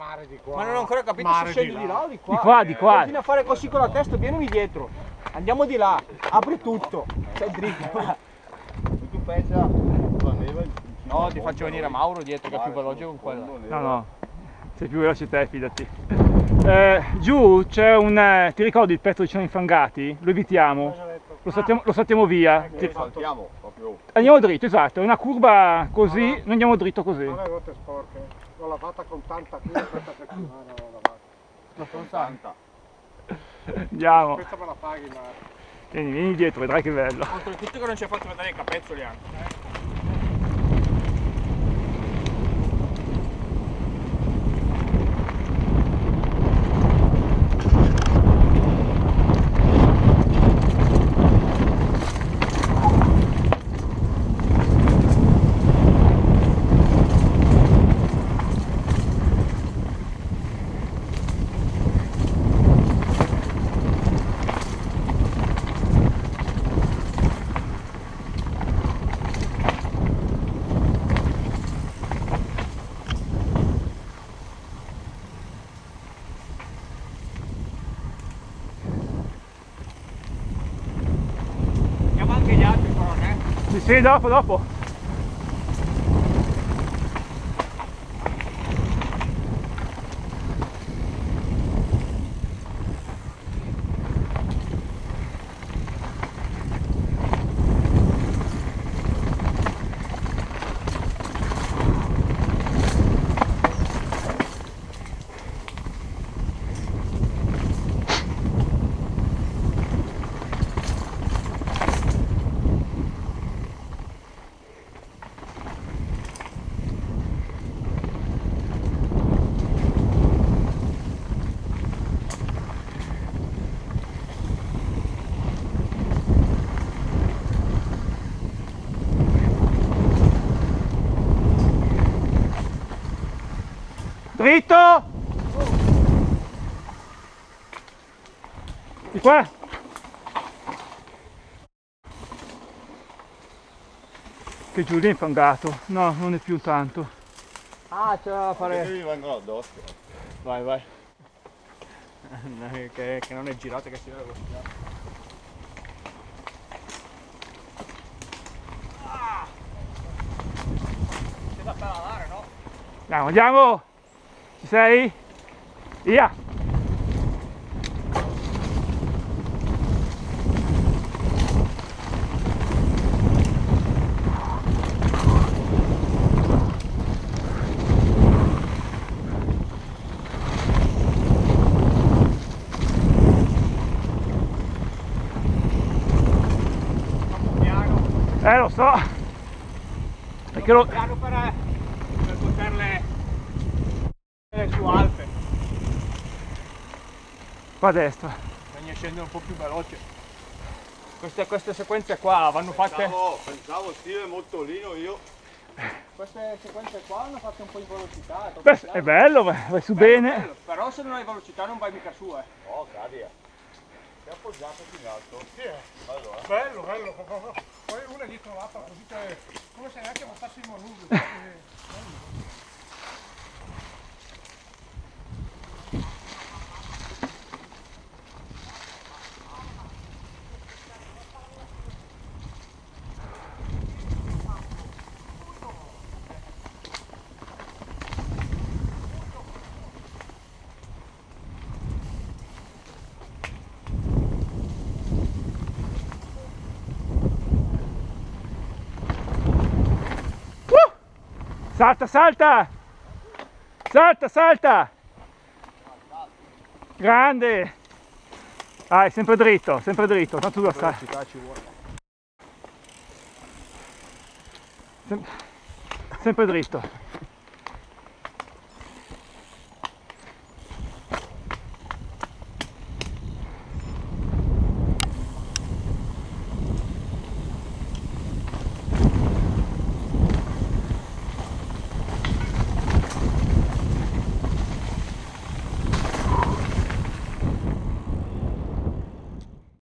Mare di qua. Ma non ho ancora capito Mare se scendo di di là o di qua. Di qua, di qua. Continua a fare così con la testa, vienimi dietro. Andiamo di là, apri tutto. Sei dritto. Tu pensa, No, ti faccio venire Mauro dietro che è più veloce con quella. No, no, sei più veloce te, fidati. Giù c'è un... ti ricordi il pezzo che ci siamo infangati? Lo evitiamo, lo saltiamo via. saltiamo proprio. Andiamo dritto, esatto, è una curva così, noi andiamo dritto così. Non è rotte sporche. L'ho lavata con tanta cura questa settimana. L'ho lavata. Tanta. Andiamo, Questa me la paghi, Marco. vieni dietro, vedrai che bello. Oltretutto che non ci ha fatto vedere i capezzoli anche. Andiamo anche gli altri però, Sì, dopo. Dritto! Di qua! Che giù lì è infangato. No, non è più tanto. Ah, c'è da Che fare. mi vengono addosso. Vai, vai. Che non è girato, che si vede così. C'è da pedalare, no? Andiamo! Ci sei? Via! Lo so! Perché lo... Piano per poterle su Alpe. Qua a destra. Bisogna scendere un po' più veloce. Queste sequenze qua vanno fatte. Pensavo stile mottolino io. Queste sequenze qua vanno fatte un po' in velocità. Beh, è bello, vai su bene. Bello, però se non hai velocità non vai mica su, Oh, cadi. Sei appoggiato più in alto. Sì, Allora. bello, bello. Poi una dietro l'altra, così che come se neanche portassi il manubrio. Salta, salta! Salta, salta! Grande! Dai, sempre dritto, tanto tu lo sai. ci vuole. Sempre dritto.